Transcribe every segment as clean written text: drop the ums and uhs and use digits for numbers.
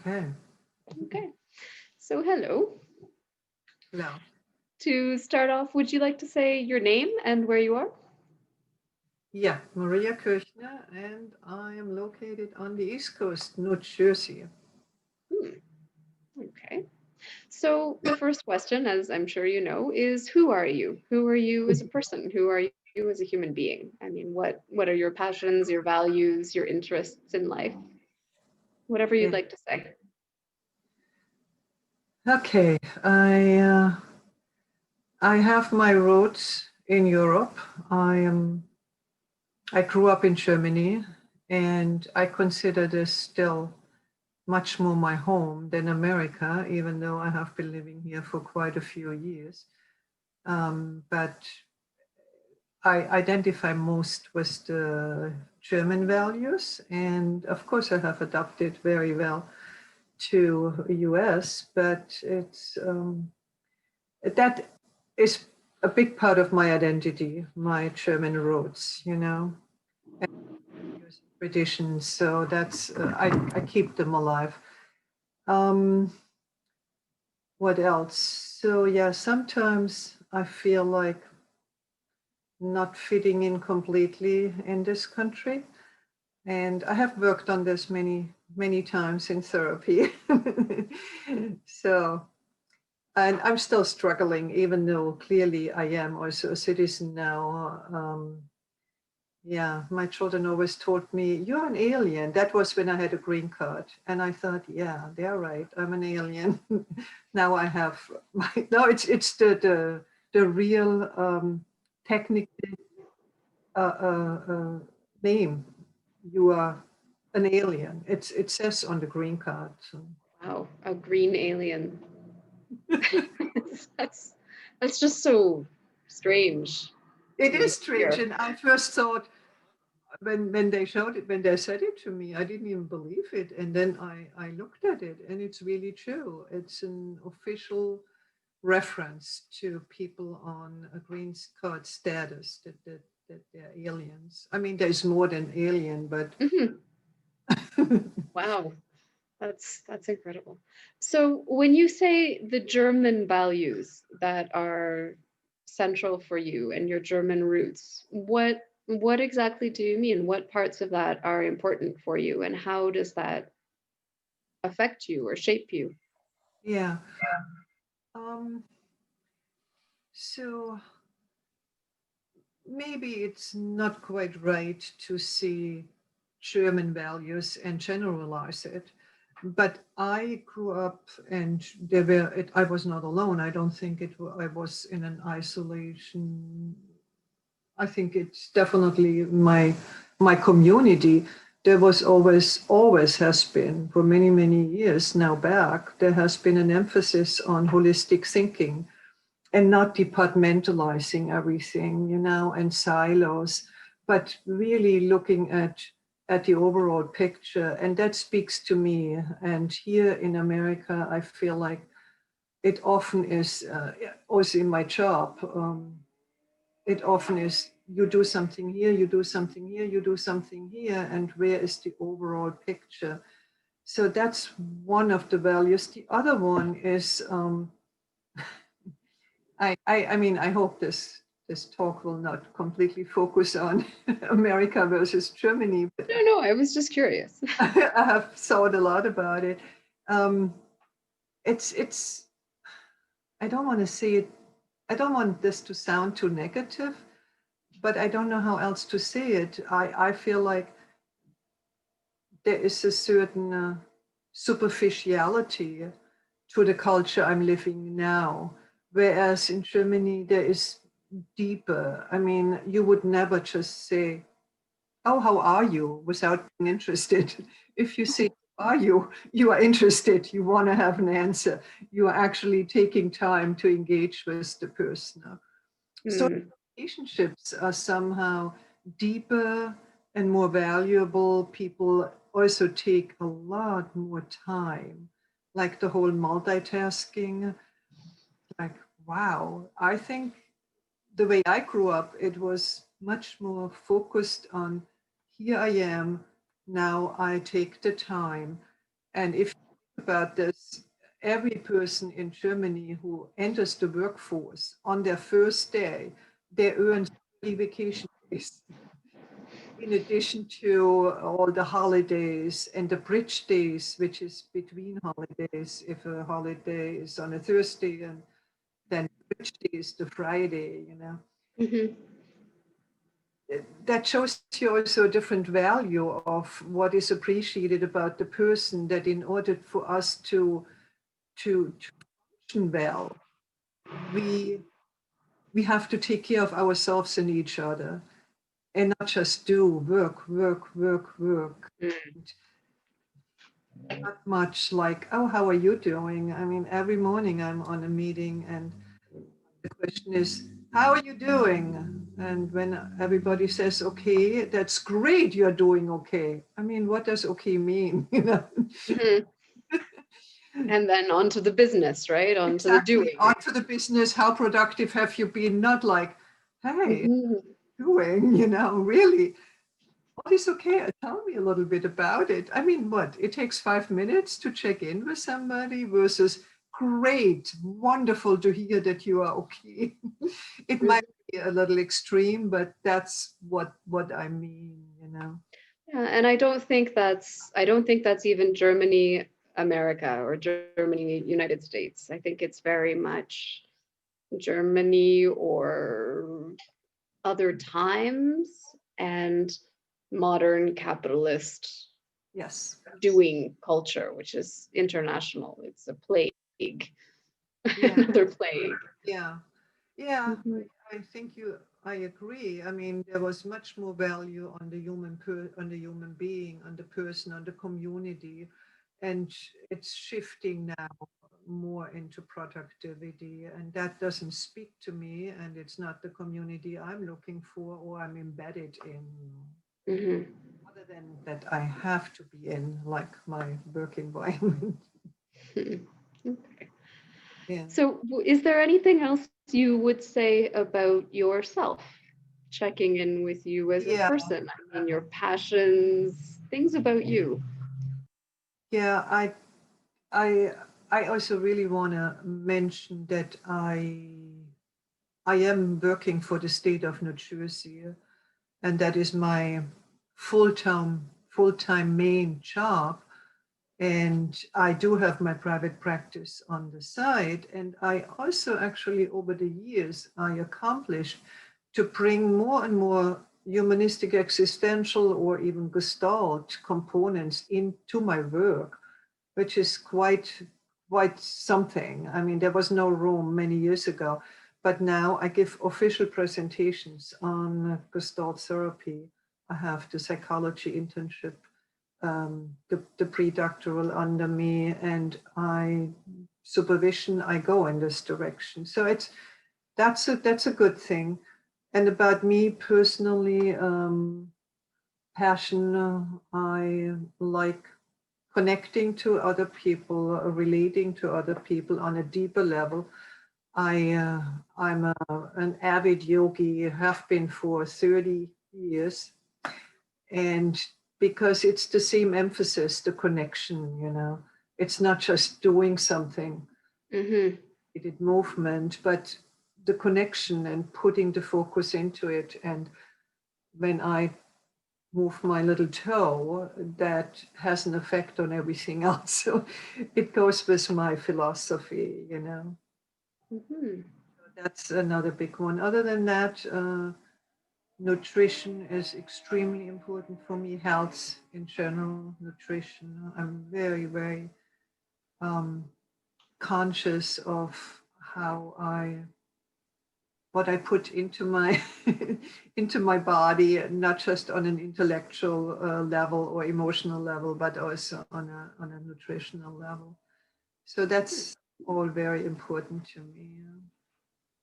Okay. Okay. So hello. Hello. To start off, would you like to say your name and where you are? Yeah, Maria Kirchner, and I am located on the East Coast, New Jersey. Hmm, okay. So the first question, as I'm sure you know, is who are you? Who are you as a person? Who are you as a human being? I mean, what are your passions, your values, your interests in life? Whatever you'd Yeah. like to say. Okay, I have my roots in Europe. I grew up in Germany, and I consider this still much more my home than America, even though I have been living here for quite a few years. But I identify most with the German values, and of course, I have adapted very well to US, but that is a big part of my identity, my German roots, and traditions. So that's I keep them alive. Um, what else? So yeah, sometimes I feel like not fitting in completely in this country. And I have worked on this many times in therapy. So, and I'm still struggling, even though clearly I am also a citizen now. Yeah, my children always told me, "You're an alien." That was when I had a green card. And I thought, yeah, they're right. I'm an alien. Now I have my, no, it's the real technical name. You are an alien. It says on the green card. So. Wow, a green alien. that's that's just so strange It to is strange, hear. and I first thought when they showed it, when they said it to me, I didn't even believe it, and then I looked at it, and it's really true. It's an official reference to people on a green card status that they're aliens. I mean, there's more than alien, but Mhm. Wow, that's incredible. So when you say the German values that are central for you and your German roots, what exactly do you mean? What parts of that are important for you, and how does that affect you or shape you? yeah. Um, so maybe it's not quite right to see German values and generalize it. But I grew up, and I was not alone. I don't think I was in an isolation. I think it's definitely my community. There was always has been for many years now back. There has been an emphasis on holistic thinking and not departmentalizing everything, and silos, but really looking at the overall picture. And that speaks to me. And here in America, I feel like it often is, also in my job, it often is you do something here, you do something here, you do something here, and where is the overall picture? So that's one of the values. The other one is, I mean, I hope this talk will not completely focus on America versus Germany, but No, no, I was just curious. I have thought a lot about it. Um, it's I don't want to say it. I don't want this to sound too negative, but I don't know how else to say it. I feel like there is a certain superficiality to the culture I'm living now. Whereas in Germany, there is deeper. I mean, you would never just say, "Oh, how are you?" without being interested. If you say, "How are you?" you are interested. You want to have an answer. You are actually taking time to engage with the person. So Hmm. relationships are somehow deeper and more valuable. People also take a lot more time, like the whole multitasking. Like, wow, I think the way I grew up, it was much more focused on here I am, now I take the time. And if about this, every person in Germany who enters the workforce on their first day, they earn 30 vacation days in addition to all the holidays and the bridge days, which is between holidays. If a holiday is on a Thursday and then bridge day is the Friday, you know. Mhm. That shows you also a different value of what is appreciated about the person, that in order for us to function well, we we have to take care of ourselves and each other and not just do work, work, work, work. Mm. Not much like, oh, how are you doing? I mean, every morning I'm on a meeting and the question is, how are you doing? And when everybody says, okay, that's great, you're doing okay. I mean, what does okay mean? You know, Mhm. And then on to the business, right? On to the exactly. doing. On to the business. How productive have you been? Not like, hey, Mhm. doing, you know, really. What is okay? Tell me a little bit about it. I mean, what? It takes 5 minutes to check in with somebody versus great, wonderful to hear that you are okay. It Mhm. might be a little extreme, but that's what I mean, you know. Yeah, and I don't think that's even Germany, America, or Germany, United States. I think it's very much Germany or other times and modern capitalist Yes. doing culture, which is international. It's a plague, Yeah. another plague. Yeah. Yeah. Mhm. I think I agree. I mean, there was much more value on the on the human being, on the person, on the community, and it's shifting now more into productivity, and that doesn't speak to me, and it's not the community I'm looking for or I'm embedded in. Mhm. Other than that, I have to be in like my work environment. Mhm. Okay. Yeah. So, is there anything else you would say about yourself? Checking in with you as a Yeah. person. I mean, your passions, things about you. Yeah. I I also really want to mention that I am working for the state of New Jersey, and that is my full-time main job. And I do have my private practice on the side. And I also actually over the years I accomplished to bring more and more humanistic existential or even Gestalt components into my work, which is quite something. I mean, there was no room many years ago, but now I give official presentations on Gestalt therapy. I have the psychology internship, the pre-doctoral under me, and I supervision. I go in this direction, so that's a good thing. And about me personally, passion. I like connecting to other people, relating to other people on a deeper level. I'm an avid yogi, have been for 30 years, and because it's the same emphasis, the connection, you know, it's not just doing something, Mm-hmm. it is movement, but the connection and putting the focus into it. And when I move my little toe, that has an effect on everything else. So it goes with my philosophy, you know. Mm-hmm. That's another big one. Other than that, nutrition is extremely important for me. Health in general, nutrition. I'm very um, conscious of how what I put into my into my body, not just on an intellectual level or emotional level, but also on a nutritional level. So that's all very important to me.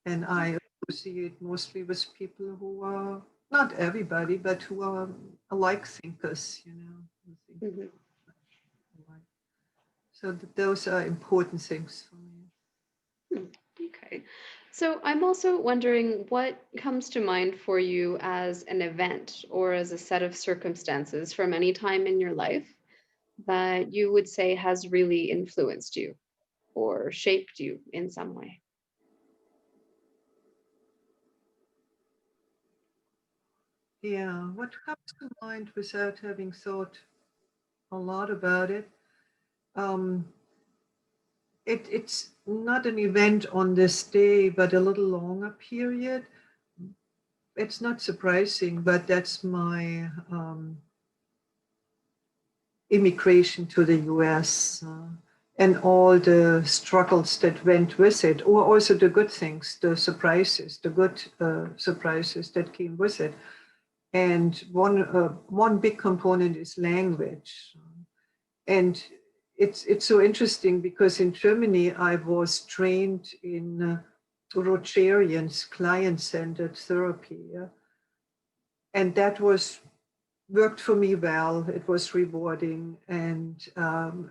And I associate mostly with people who are not everybody, but who are alike thinkers. You know, who think Mm-hmm. alike. So those are important things for me. Hmm. Okay. So I'm also wondering what comes to mind for you as an event or as a set of circumstances from any time in your life that you would say has really influenced you or shaped you in some way? Yeah, what comes to mind without having thought a lot about it? Um, it's not an event on this day, but a little longer period. It's not surprising, but that's my immigration to the US and all the struggles that went with it, or also the good things, the surprises, the good surprises that came with it. And one big component is language. And it's so interesting because in Germany, I was trained in Rogerian's client-centered therapy. And that was worked for me well. It was rewarding and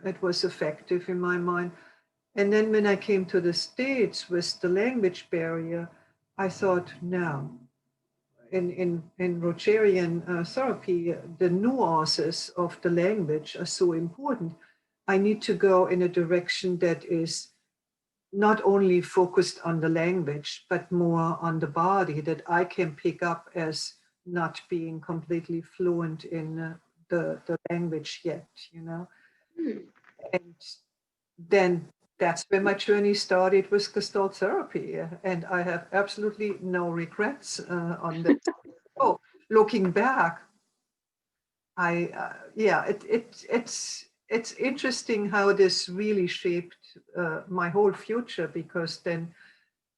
it was effective in my mind. And then when I came to the States with the language barrier, I thought, no, in Rogerian therapy, the nuances of the language are so important. I need to go in a direction that is not only focused on the language, but more on the body that I can pick up as not being completely fluent in the language yet, you know. Hmm. And then that's where my journey started with Gestalt therapy. And I have absolutely no regrets on this. Oh, looking back, yeah, it's interesting how this really shaped my whole future because then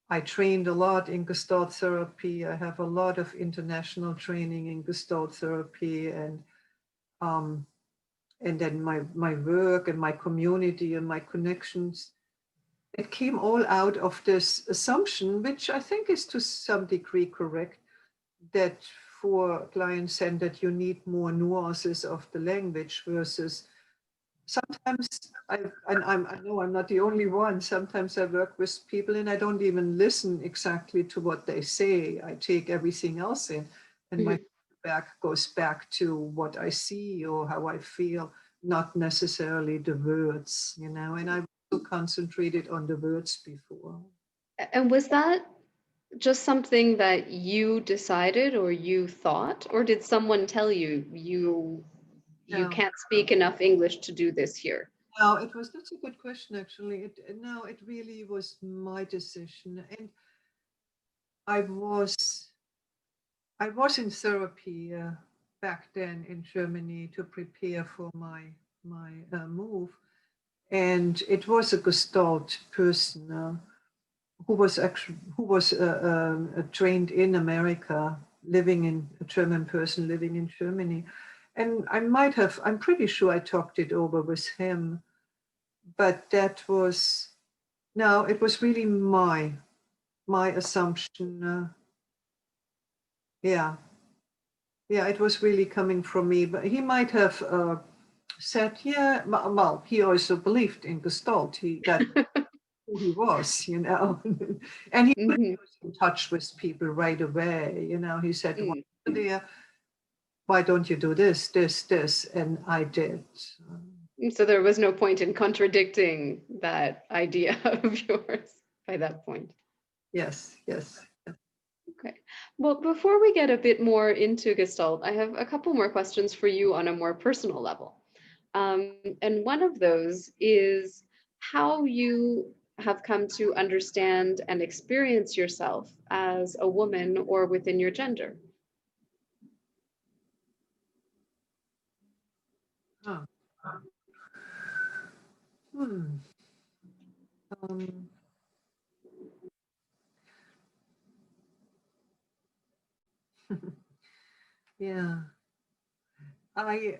I trained a lot in Gestalt therapy. I have a lot of international training in Gestalt therapy, um, and then my work and my community and my connections. It came all out of this assumption, which I think is to some degree correct, that for client-centered, you need more nuances of the language versus sometimes I know I'm not the only one. Sometimes I work with people and I don't even listen exactly to what they say. I take everything else in and my Mhm. back goes back to what I see or how I feel, not necessarily the words, you know, and I also concentrated on the words before. And was that just something that you decided or you thought, or did someone tell you you No, can't speak enough English to do this here? no, that's a good question actually. No, it really was my decision. And I was I was in therapy back then in Germany to prepare for my move, and it was a Gestalt person who was trained in America, living in a German person living in Germany, and I'm pretty sure I talked it over with him, but that was no, it was really my assumption. Yeah. Yeah, it was really coming from me, but he might have said, yeah, well, he also believed in Gestalt. That who he was, you know, and he put Mhm. us in touch with people right away. You know, he said, "Why Mm. are you there? Why don't you do this, this, this?" And I did. So there was no point in contradicting that idea of yours by that point. Yes, yes. Okay. Well, before we get a bit more into Gestalt, I have a couple more questions for you on a more personal level. And one of those is how you have come to understand and experience yourself as a woman or within your gender. Huh. Hmm. Um, yeah. I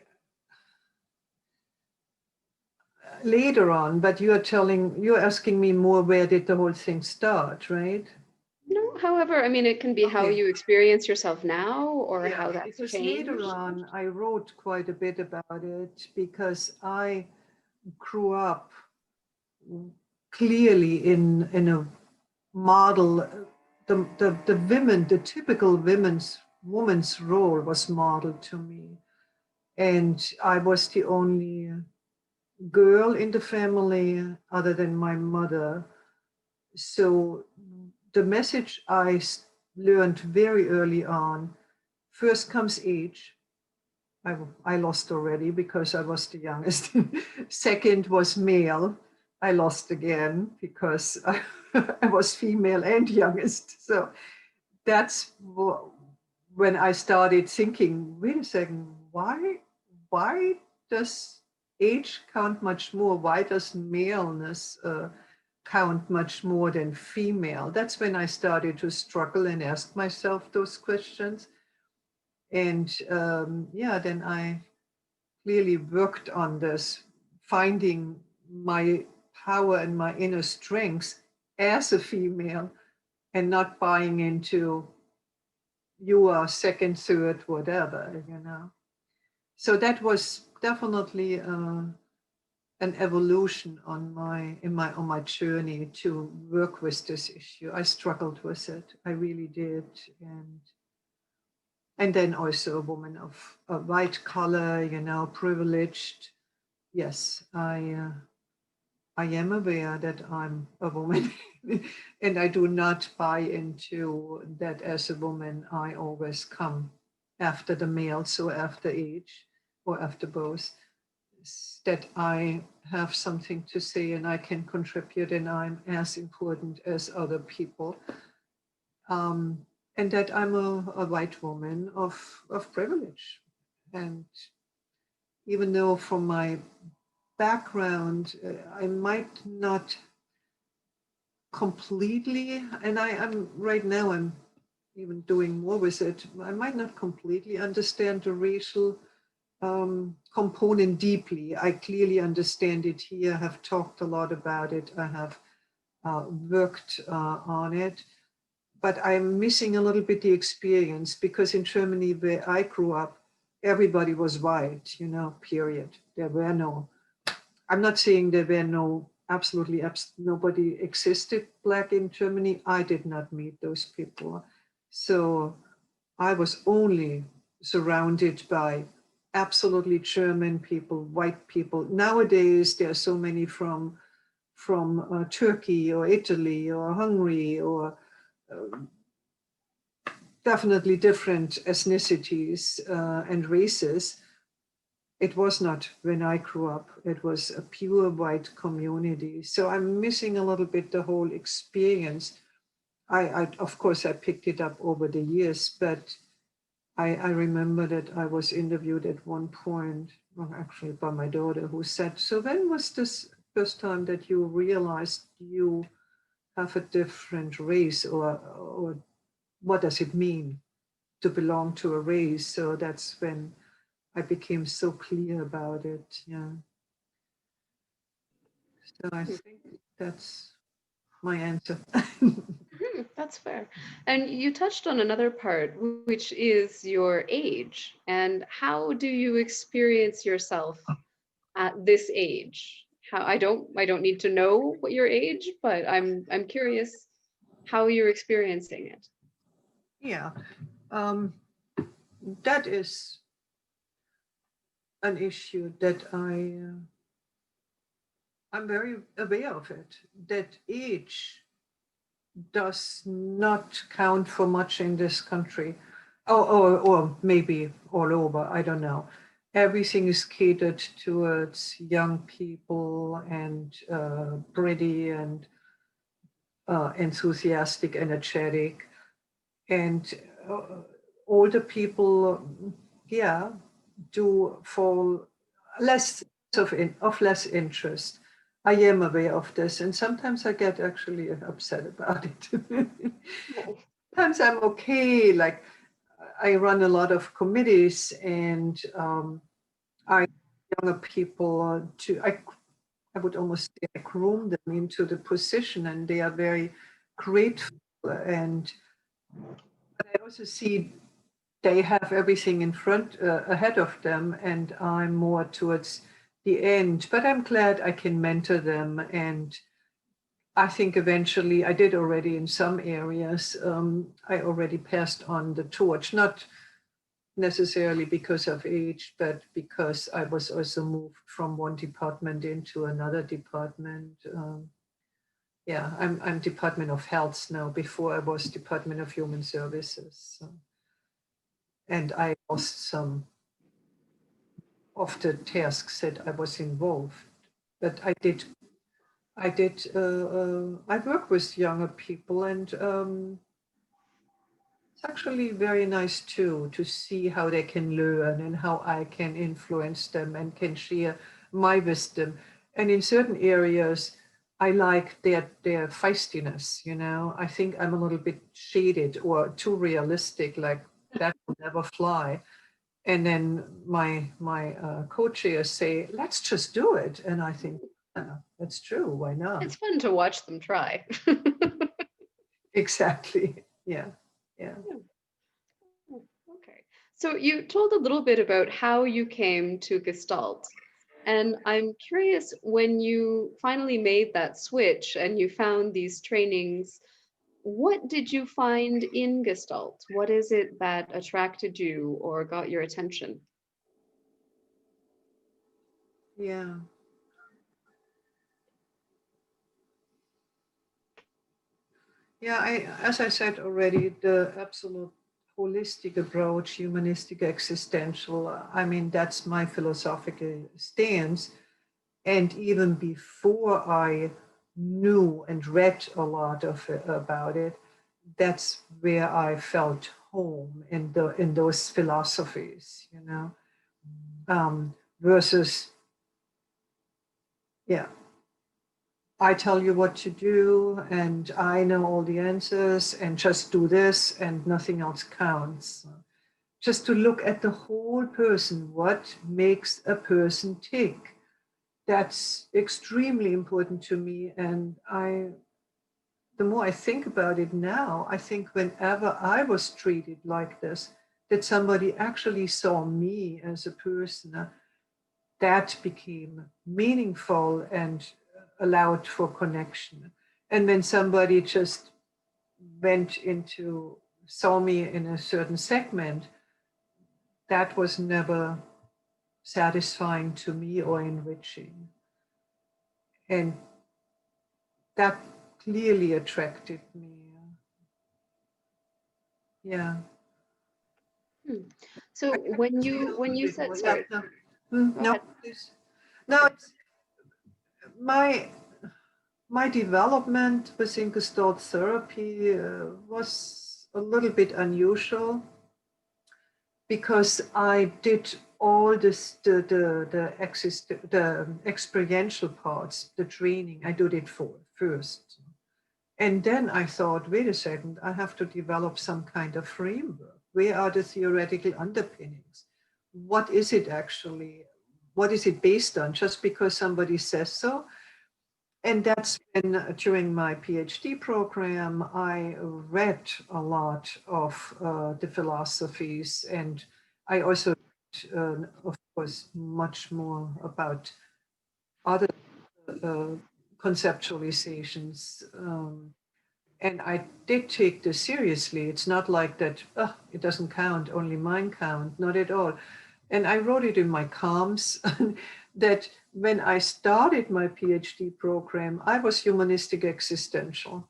later on, but you're asking me more where did the whole thing start, right? No, however, I mean, it can be how Okay. you experience yourself now or Yeah, how that's because later changed. on I wrote quite a bit about it because I grew up clearly in a model. The women, the typical woman's role was modeled to me, and I was the only girl in the family other than my mother. So the message learned very early on, first comes age. I lost already because I was the youngest. Second was male. I lost again because I was female and youngest. So that's when I started thinking, wait a second, why does age count much more? Why does maleness count much more than female? That's when I started to struggle and ask myself those questions. And yeah, then I clearly worked on this, finding my power and my inner strengths as a female and not buying into you are second, third, whatever, you know. So that was definitely an evolution on my journey to work with this issue. I struggled with it. I really did. And then also a woman of a white color, you know, privileged. Yes, I am aware that I'm a woman and I do not buy into that as a woman. I always come after the male, so after age or after both, that I have something to say and I can contribute and I'm as important as other people. And that I'm a white woman of privilege. And even though from my background, I might not completely, and I'm right now, I'm even doing more with it. I might not completely understand the racial component deeply. I clearly understand it here. I have talked a lot about it. I have worked on it, but I'm missing a little bit the experience because in Germany, where I grew up, everybody was white, you know, period. There were no, I'm not saying there were no, absolutely, nobody existed black in Germany. I did not meet those people. So I was only surrounded by absolutely German people, white people. Nowadays, there are so many from Turkey or Italy or Hungary or definitely different ethnicities and races. It was not when I grew up. It was a pure white community. So I'm missing a little bit the whole experience. I of course, I picked it up over the years, but I remember that I was interviewed at one point, well, actually by my daughter, who said, "So when was this first time that you realized you have a different race, or what does it mean to belong to a race?" So that's when I became so clear about it. Yeah. So I think that's my answer. That's fair. And you touched on another part, which is your age. And how do you experience yourself at this age? How I don't need to know what your age, but I'm curious how you're experiencing it. Yeah. Um, that is an issue that I'm very aware of it. That age does not count for much in this country, or maybe all over. I don't know. Everything is catered towards young people and pretty and enthusiastic, energetic, and older people, yeah, do fall less of less interest. I am aware of this, and sometimes I get actually upset about it. Oh, Sometimes I'm okay. Like I run a lot of committees, and I younger people to I would almost say I groom them into the position, and they are very grateful. And I also see they have everything in front ahead of them, and I'm more towards the end. But I'm glad I can mentor them, and I think eventually I did already in some areas. I already passed on the torch, not necessarily because of age, but because I was also moved from one department into another department. Yeah, I'm Department of Health now. Before I was Department of Human Services. So, and I lost some of the tasks that I was involved. But I work with younger people, and it's actually very nice too to see how they can learn and how I can influence them and can share my wisdom. And in certain areas, I like their feistiness. You know, I think I'm a little bit shaded or too realistic, like that will never fly. And then my co-chairs say, "Let's just do it," and I think, yeah, that's true. Why not? It's fun to watch them try. Exactly. Yeah. Yeah. Okay. So you told a little bit about how you came to Gestalt. And I'm curious, when you finally made that switch and you found these trainings, what did you find in Gestalt? What is it that attracted you or got your attention? Yeah. Yeah, as I said already, the absolute holistic approach, humanistic existential, I mean, that's my philosophical stance. And even before I knew and read a lot of about it, that's where I felt home in those philosophies, you know, versus, yeah, I tell you what to do and I know all the answers and just do this and nothing else counts. Just to look at the whole person, what makes a person tick. That's extremely important to me. And the more I think about it now, I think whenever I was treated like this, that somebody actually saw me as a person, that became meaningful and allowed for connection. And when somebody just went into, saw me in a certain segment, that was never satisfying to me or enriching. And that clearly attracted me. Yeah. Hmm. I So can when explain you a when little you bit said, more. Yeah. sorry, No. go No, ahead. please. No, it's my my development within Gestalt therapy was a little bit unusual because I did all this the experiential parts, the training. I did it for first, and then I thought, wait a second, I have to develop some kind of framework. Where are the theoretical underpinnings? What is it actually? What is it based on? Just because somebody says so? And that's when, during my PhD program, I read a lot of the philosophies, and I also, of course, much more about other uh, conceptualizations. And I did take this seriously. It's not like that, oh, it doesn't count, only mine count, not at all. And I wrote it in my comms that when I started my PhD program, I was humanistic existential.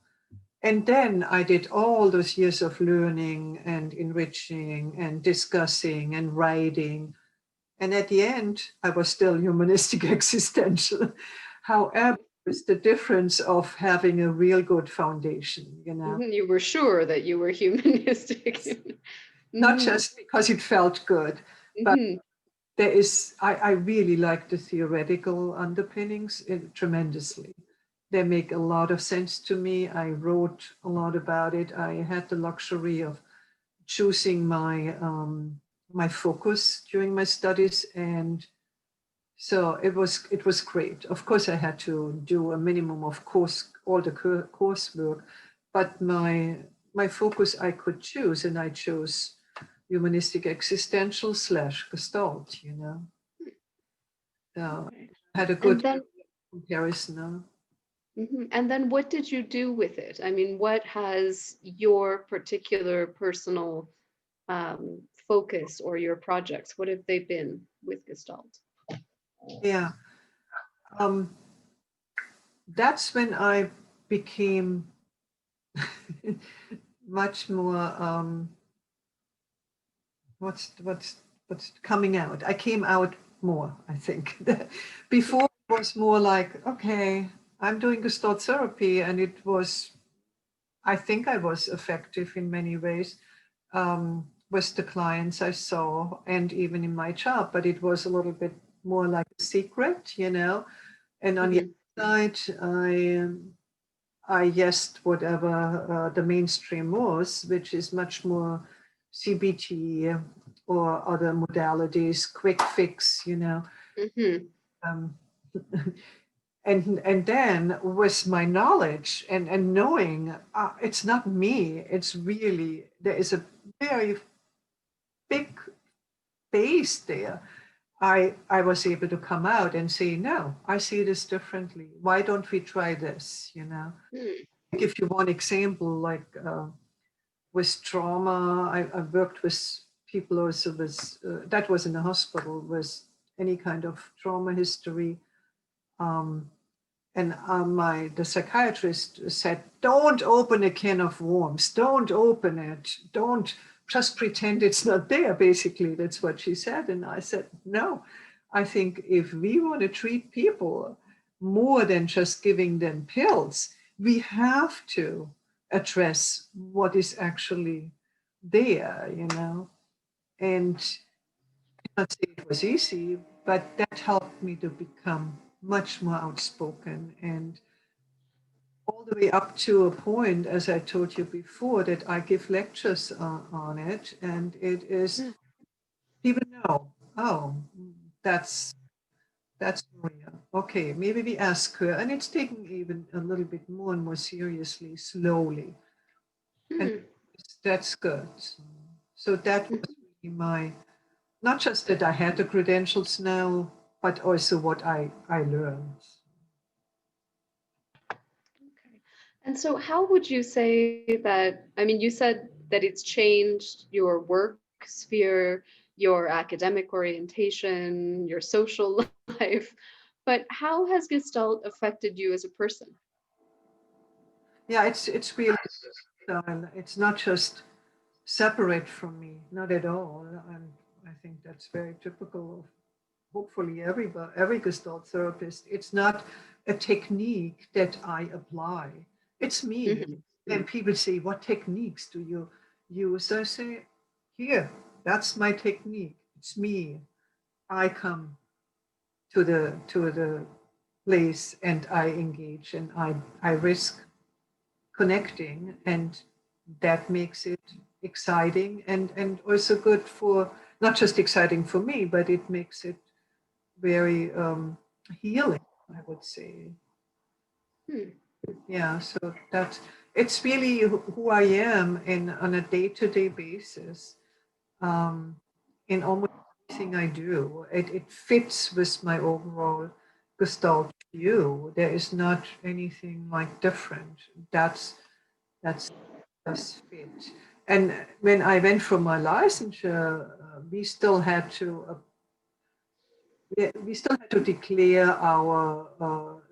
And then I did all those years of learning and enriching and discussing and writing. And at the end, I was still humanistic existential. However, it's the difference of having a real good foundation, you know, Mhm. You were sure that you were humanistic. not Mhm, just because it felt good, but mhm. I really like the theoretical underpinnings tremendously. They make a lot of sense to me. I wrote a lot about it. I had the luxury of choosing my focus during my studies, and so it was great. Of course, I had to do a minimum of all the coursework, but my focus I could choose, and I chose humanistic existential / Gestalt. You know, so Okay. I had a And good then, comparison. mhm. And then what did you do with it? I mean, what has your particular personal focus or your projects? What have they been with Gestalt? Yeah. Um, that's when I became much more what's coming out. I came out more, I think. Before it was more like, okay, I'm doing Gestalt therapy, and it was, I think I was effective in many ways with the clients I saw and even in my job, but it was a little bit more like a secret, you know. And on the Mhm. other side, I guessed whatever the mainstream was, which is much more CBT or other modalities, quick fix, you know. Mhm. Um, and then with my knowledge and knowing it's not me, it's really, there is a very big base there. I was able to come out and say, no, I see this differently. Why don't we try this, you know? Mm. Give you one example, like with trauma, I worked with people also with, that was in the hospital, with any kind of trauma history. Um, and the psychiatrist said, don't open a can of worms, don't open it, don't just pretend it's not there, basically. That's what she said. And I said, no, I think if we want to treat people more than just giving them pills, we have to address what is actually there, you know. And I not say it was easy, but that helped me to become much more outspoken, and all the way up to a point, as I told you before, that I give lectures on it, and it is, Yeah. people know, oh, that's that's Maria. Okay, maybe we ask her, and it's taken even a little bit more and more seriously, slowly, and Mm. that's good. So that was really my, not just that I had the credentials now, but also what I learned. Okay. And so, how would you say that? I mean, you said that it's changed your work sphere, your academic orientation, your social life, but how has Gestalt affected you as a person? Yeah, it's really, it's not just separate from me, not at all. And I think that's very typical of hopefully every Gestalt therapist. It's not a technique that I apply. It's me. Mhm. And people say, what techniques do you use? I say, here, that's my technique. It's me. I come to the place and I engage and I risk connecting, and that makes it exciting and also good for, not just exciting for me, but it makes it very healing, I would say. Hmm. Yeah, so that it's really who I am in on a day-to-day basis, um, in almost everything I do. It fits with my overall Gestalt view. There is not anything like different. That's does fit. And when I went for my licensure, we still had to we still had to declare our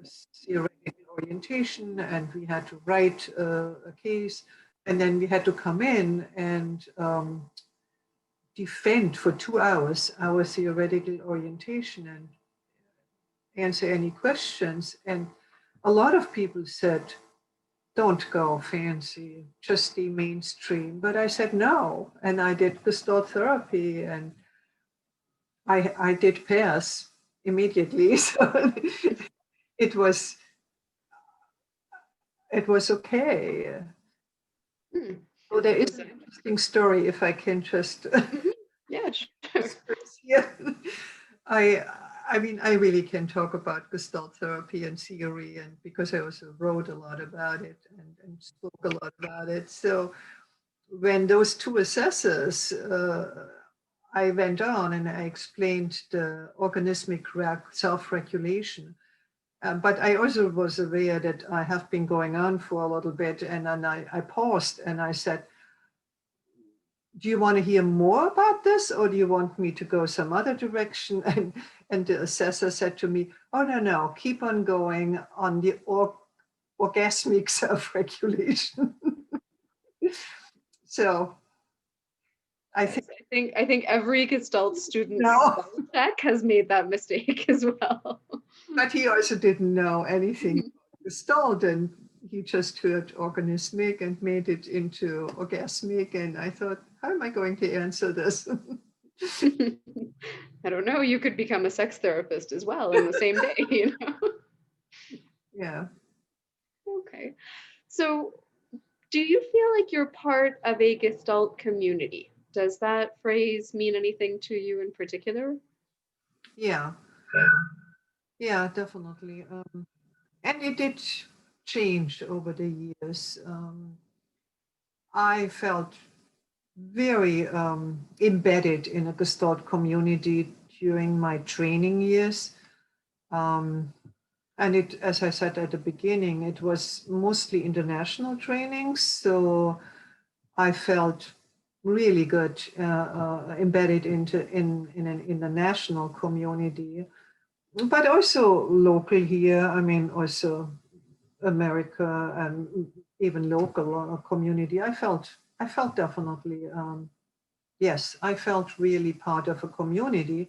theoretical orientation, and we had to write a case, and then we had to come in and defend for 2 hours our theoretical orientation and answer any questions. And a lot of people said, don't go fancy, just the mainstream. But I said no, and I did Gestalt therapy, and I did pass immediately. So it was it was okay. Hmm. So there is Was an it? interesting story, if I can just Mhm. Yeah, sure. disperse here. I I mean, I really can talk about Gestalt therapy and theory, and because I also wrote a lot about it and spoke a lot about it. So when those two assessors, I went on and I explained the organismic self-regulation. But I also was aware that I have been going on for a little bit, and then I paused and I said, do you want to hear more about this, or do you want me to go some other direction? And the assessor said to me, oh, no, no, keep on going on the orgasmic self-regulation. So I think Yes, I think every Gestalt student's no, spell check has made that mistake as well. but he also didn't know anything about Gestalt, and he just heard organismic and made it into orgasmic. And I thought, how am I going to answer this? I don't know, you could become a sex therapist as well in the same day, you know? Yeah. Okay. So, do you feel like you're part of a Gestalt community? Does that phrase mean anything to you in particular? Yeah. Yeah, definitely. And it did change over the years. I felt very embedded in a Gestalt community during my training years. Um, and it, as I said at the beginning, it was mostly international trainings. So I felt really good embedded in an international community, but also local here. I mean, also America and even local community. I felt definitely, yes, I felt really part of a community,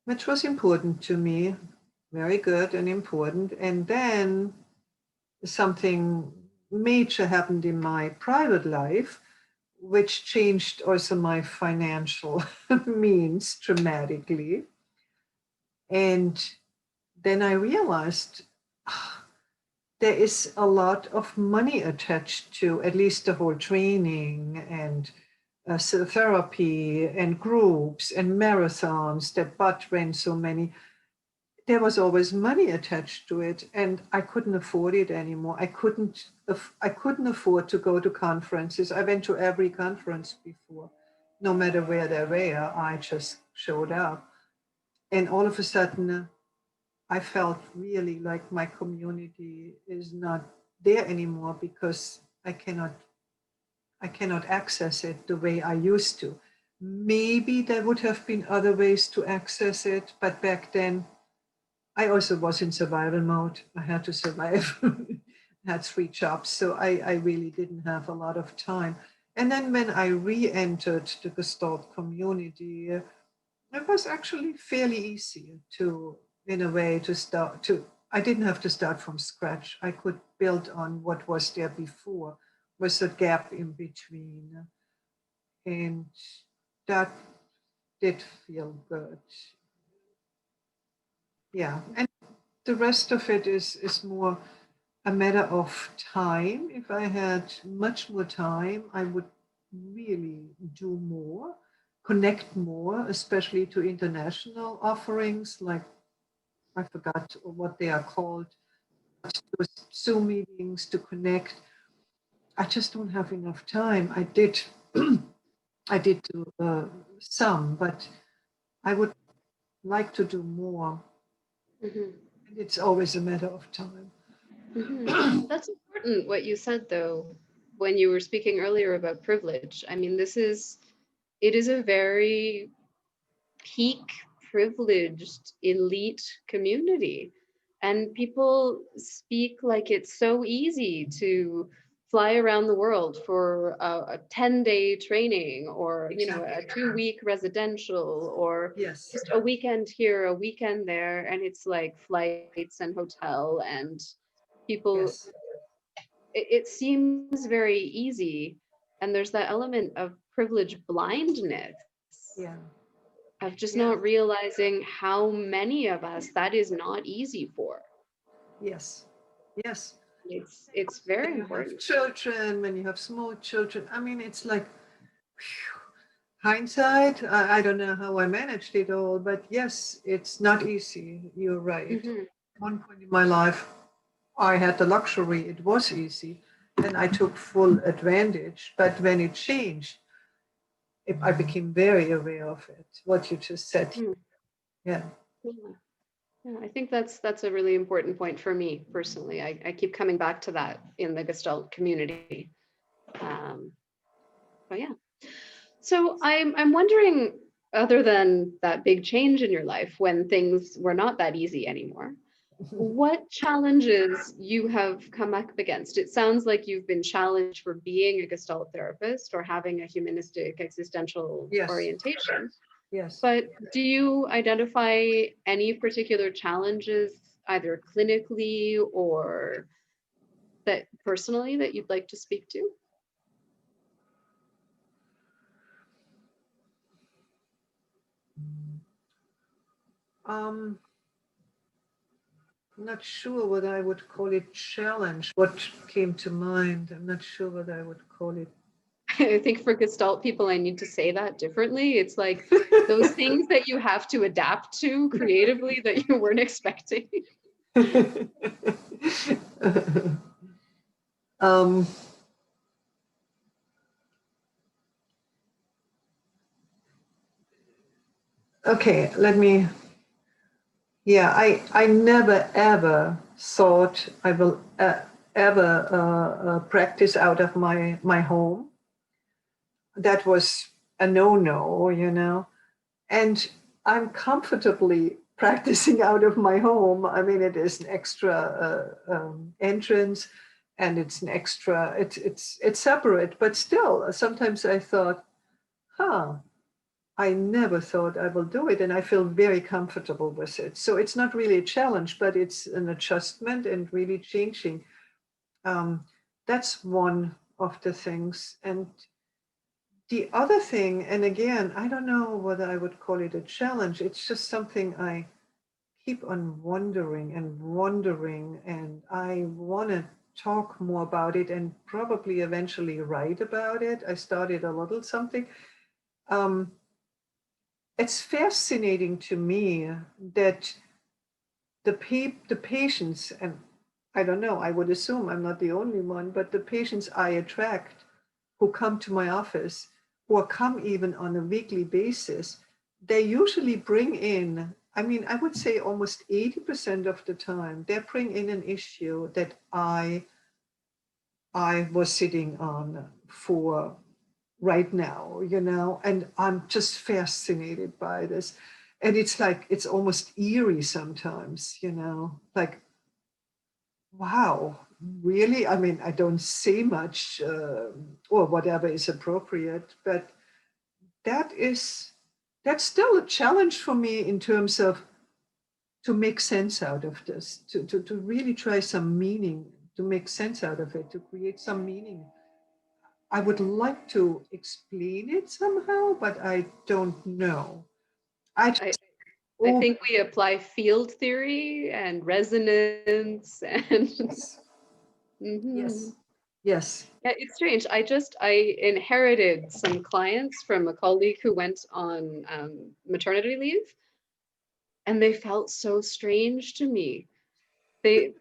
which was important to me, very good and important. And then something major happened in my private life, which changed also my financial means dramatically. And then I realized there is a lot of money attached to at least the whole training and so therapy and groups and marathons that Bud ran so many. There was always money attached to it, and I couldn't afford it anymore. I couldn't afford to go to conferences. I went to every conference before, no matter where they were. I just showed up, and all of a sudden, I felt really like my community is not there anymore because I cannot access it the way I used to. Maybe there would have been other ways to access it, but back then I also was in survival mode. I had to survive. I had three jobs, so I really didn't have a lot of time. And then when I re-entered the Gestalt community, it was actually fairly easy to, in a way, to start to. I didn't have to start from scratch. I could build on what was there before, was a gap in between, and that did feel good. Yeah, and the rest of it is more a matter of time. If I had much more time, I would really do more, connect more, especially to international offerings like I forgot what they are called, those Zoom meetings to connect. I just don't have enough time. I did, I did do some, but I would like to do more. Mhm. And it's always a matter of time. That's important what you said though, when you were speaking earlier about privilege. I mean, it is a very peak privileged elite community. And people speak like it's so easy to fly around the world for a 10-day training or, you know, Exactly. a 2-week residential or Yes. just a weekend here, a weekend there. And it's like flights and hotel and people, Yes. it seems very easy. And there's that element of privilege blindness Yeah. of just Yeah. not realizing how many of us that is not easy for. Yes. Yes. It's very When you have important. children, when you have small children, I mean, it's like phew, hindsight. I don't know how I managed it all, but yes, it's not easy. You're right. Hmm. One point in my life, I had the luxury, it was easy, and I took full advantage. But when it changed, I became very aware of it, what you just said. Hmm. Yeah. Yeah. Yeah, I think that's a really important point for me personally. I keep coming back to that in the Gestalt community. Um, Oh yeah. So I'm wondering, other than that big change in your life when things were not that easy anymore, what challenges you have come up against? It sounds like you've been challenged for being a Gestalt therapist or having a humanistic existential Yes, orientation. yes. But do you identify any particular challenges, either clinically or that personally, that you'd like to speak to? Um, I'm not sure what I would call it challenge. What came to mind? I'm not sure what I would call it. I think for Gestalt people, I need to say that differently. It's like those things that you have to adapt to creatively that you weren't expecting. um, okay, let me. Yeah, I never ever thought I will ever practice out of my home. That was a no-no, you know. And I'm comfortably practicing out of my home. I mean, it is an extra entrance, and it's an extra. It's separate, but still, sometimes I thought, huh. I never thought I will do it, and I feel very comfortable with it. So it's not really a challenge, but it's an adjustment and really changing. Um, that's one of the things. And the other thing, and again, I don't know whether I would call it a challenge. It's just something I keep on wondering and wondering, and I want to talk more about it and probably eventually write about it. I started a little something. Um, it's fascinating to me that the patients, and I don't know, I would assume I'm not the only one, but the patients I attract who come to my office, or come even on a weekly basis, they usually bring in, I mean, I would say almost 80% of the time, they bring in an issue that I was sitting on for right now, you know, and I'm just fascinated by this. And it's like, it's almost eerie sometimes, you know, like, wow, really? I mean, I don't say much or whatever is appropriate, but that is, that's still a challenge for me in terms of to make sense out of this, to really try some meaning, to make sense out of it, to create some meaning. I would like to explain it somehow, but I don't know. I I, just, I oh, think we apply field theory and resonance and yes, Mhm. yes, yes. Yeah, it's strange. I inherited some clients from a colleague who went on maternity leave, and they felt so strange to me. They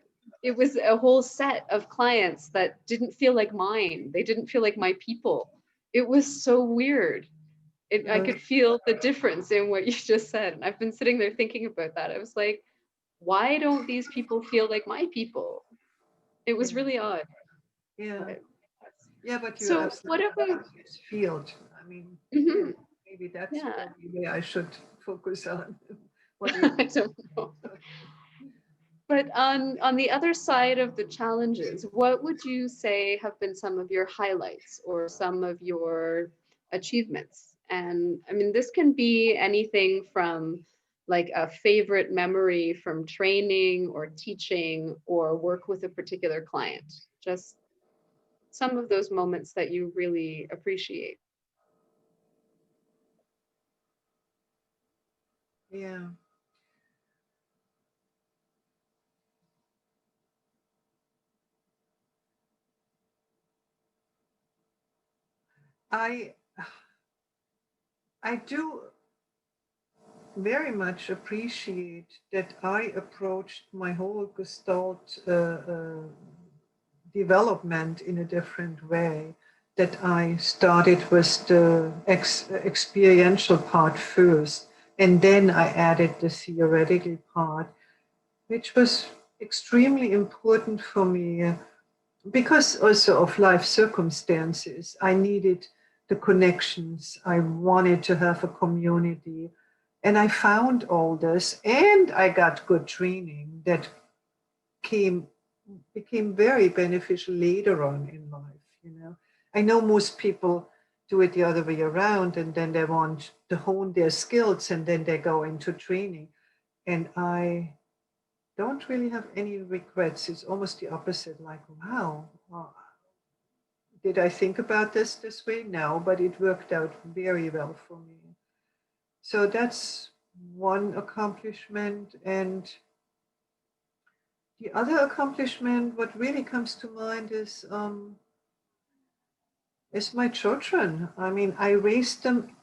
it was a whole set of clients that didn't feel like mine. They didn't feel like my people. It was so weird. I Uh, could feel the difference in what you just said. And I've been sitting there thinking about that. I was like, why don't these people feel like my people? It was yeah, really odd. yeah, But yeah, but you're so what absolutely about, right. It's field. I mean, yeah, mhm, maybe that's yeah, probably where I should focus on. What do you I think? don't know. But on the other side of the challenges, what would you say have been some of your highlights or some of your achievements? And I mean, this can be anything from like a favorite memory from training or teaching or work with a particular client. Just some of those moments that you really appreciate. Yeah, I I do very much appreciate that I approached my whole Gestalt development in a different way. That I started with the experiential part first, and then I added the theoretical part, which was extremely important for me because also of life circumstances. I needed the connections. I wanted to have a community. And I found all this, and I got good training that came became very beneficial later on in life. I know most people do it the other way around, and then they want to hone their skills, and then they go into training. And I don't really have any regrets. It's almost the opposite. Like, wow, did I think about this way? No, but it worked out very well for me. So that's one accomplishment. And the other accomplishment, what really comes to mind is my children. I mean, I raised them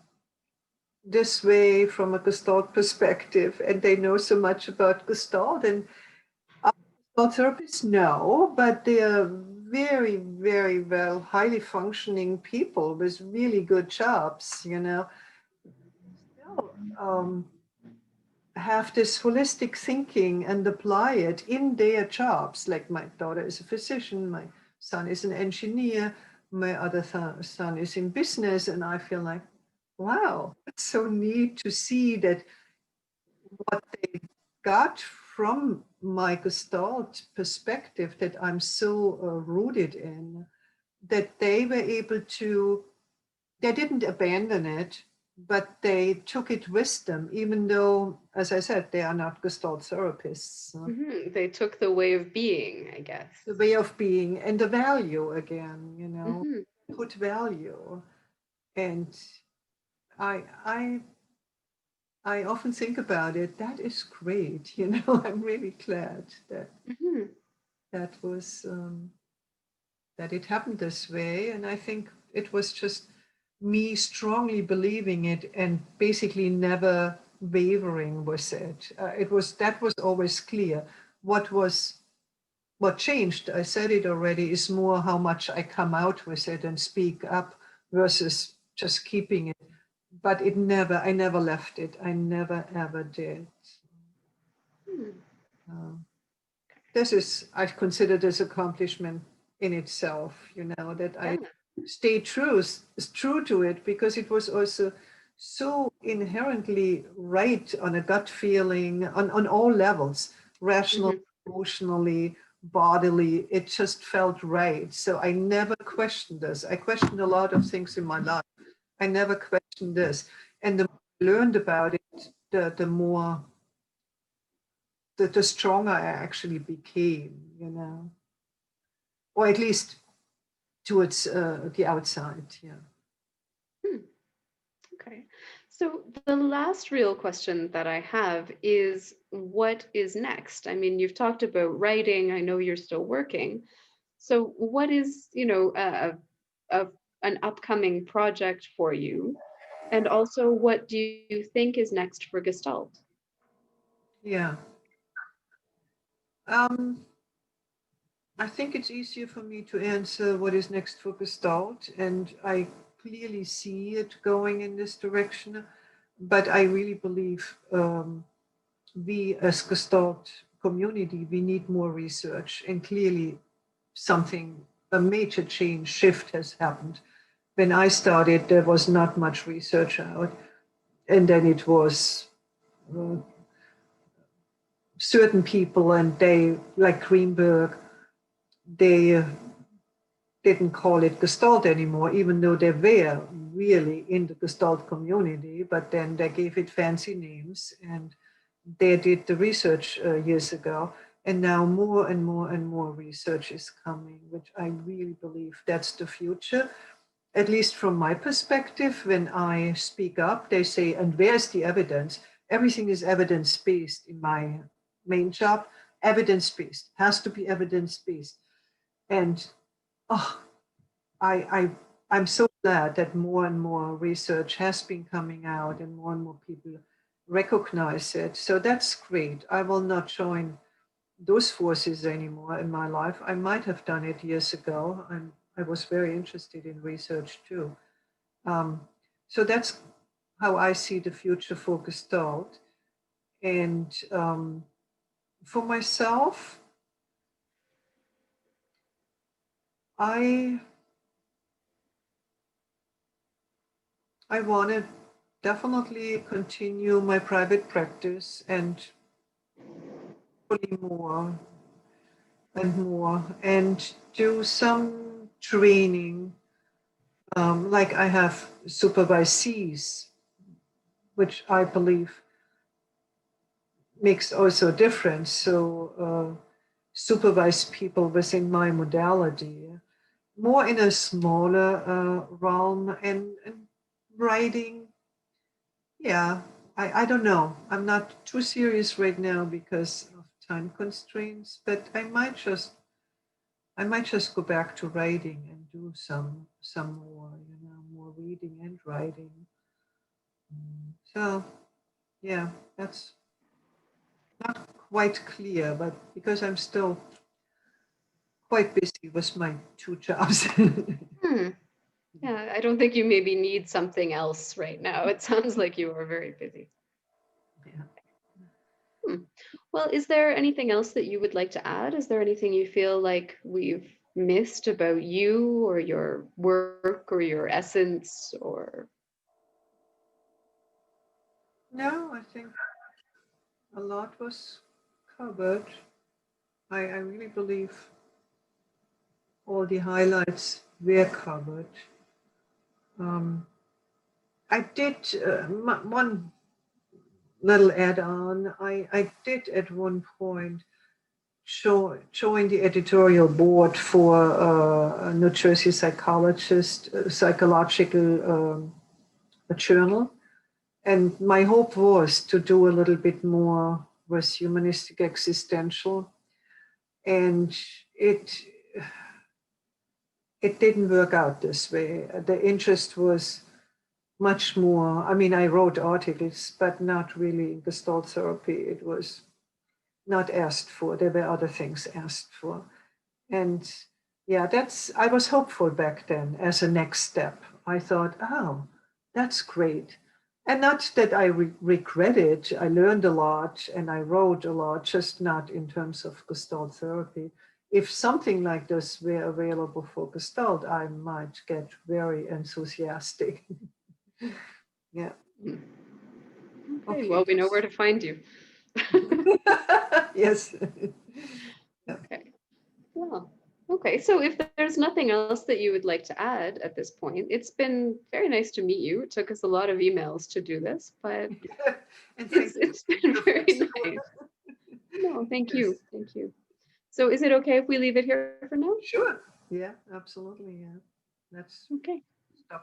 this way from a Gestalt perspective, and they know so much about Gestalt. And Gestalt therapists know, but they are very, very well, highly functioning people with really good jobs. Still, have this holistic thinking and apply it in their jobs. Like my daughter is a physician, my son is an engineer, my other son is in business, and I feel like, wow, it's so neat to see that what they got from my Gestalt perspective that I'm so rooted in, that they were able to, they didn't abandon it, but they took it with them, even though, as I said, they are not Gestalt therapists. They took the way of being, I guess. The way of being and the value again, Hmm. put value. And I, I, I often think about it. That is great. I'm really glad that Hmm. that was that it happened this way. And I think it was just me strongly believing it and basically never wavering with it. That was always clear. What changed, I said it already, is more how much I come out with it and speak up versus just keeping it. But I never left it. I never ever did. Hmm. Uh, I consider this accomplishment in itself, that I Yeah. stay true to it, because it was also so inherently right on a gut feeling on all levels, rational, Hmm. emotionally, bodily. It just felt right. So I never questioned this. I questioned a lot of things in my life. I never questioned this. And the more I learned about it, the more the stronger I actually became, or at least towards the outside. Yeah. Hmm. Okay. So the last real question that I have is, what is next? I mean, you've talked about writing. I know you're still working. So what is, a an upcoming project for you? And also, what do you think is next for Gestalt? Yeah. Um, I think it's easier for me to answer what is next for Gestalt, and I clearly see it going in this direction. But I really believe we as Gestalt community, we need more research, and clearly a major shift has happened. When I started, there was not much research out, and then it was uh, certain people, and they, like Greenberg, they didn't call it Gestalt anymore, even though they were really in the Gestalt community, but then they gave it fancy names, and they did the research years ago. And now more and more and more research is coming, which I really believe that's the future. At least from my perspective, when I speak up, they say, and where's the evidence? Everything is evidence based in my main job. Evidence based, has to be evidence based. And oh, I I'm so glad that more and more research has been coming out and more people recognize it. So that's great. I will not join those forces anymore in my life. I might have done it years ago. I was very interested in research too. Um, so that's how I see the future for Gestalt. And for myself, I I want to definitely continue my private practice and hopefully more and more, and do some training. Like I have supervisees, which I believe makes also a difference. So supervise people within my modality, more in a smaller realm, and writing. Yeah, I don't know. I'm not too serious right now because of time constraints, but I might just go back to writing and do some more, more reading and writing. So yeah, that's not quite clear, but because I'm still quite busy with my two jobs. Hmm. Yeah, I don't think you maybe need something else right now. It sounds like you are very busy. Yeah. Hmm. Well, is there anything else that you would like to add? Is there anything you feel like we've missed about you or your work or your essence or No, I think a lot was covered. I really believe all the highlights were covered. Um, I did one little add-on. I did at one point join the editorial board for a New Jersey psychological a journal. And my hope was to do a little bit more with humanistic existential. And it didn't work out this way. The interest was much more, I mean, I wrote articles, but not really in Gestalt therapy. It was not asked for. There were other things asked for. And yeah, I was hopeful back then as a next step. I thought, oh, that's great. And not that I regret it. I learned a lot and I wrote a lot, just not in terms of Gestalt therapy. If something like this were available for Gestalt, I might get very enthusiastic. Yeah. Hmm. Okay, Okay. well, we know where to find you. Yes. Yeah. Okay. Well, okay. So if there's nothing else that you would like to add at this point, it's been very nice to meet you. It took us a lot of emails to do this, but And thank it's you. it's been You're very flexible. nice. No, thank Yes. you. Thank you. So is it okay if we leave it here for now? Sure. Yeah, absolutely. Yeah. That's Okay.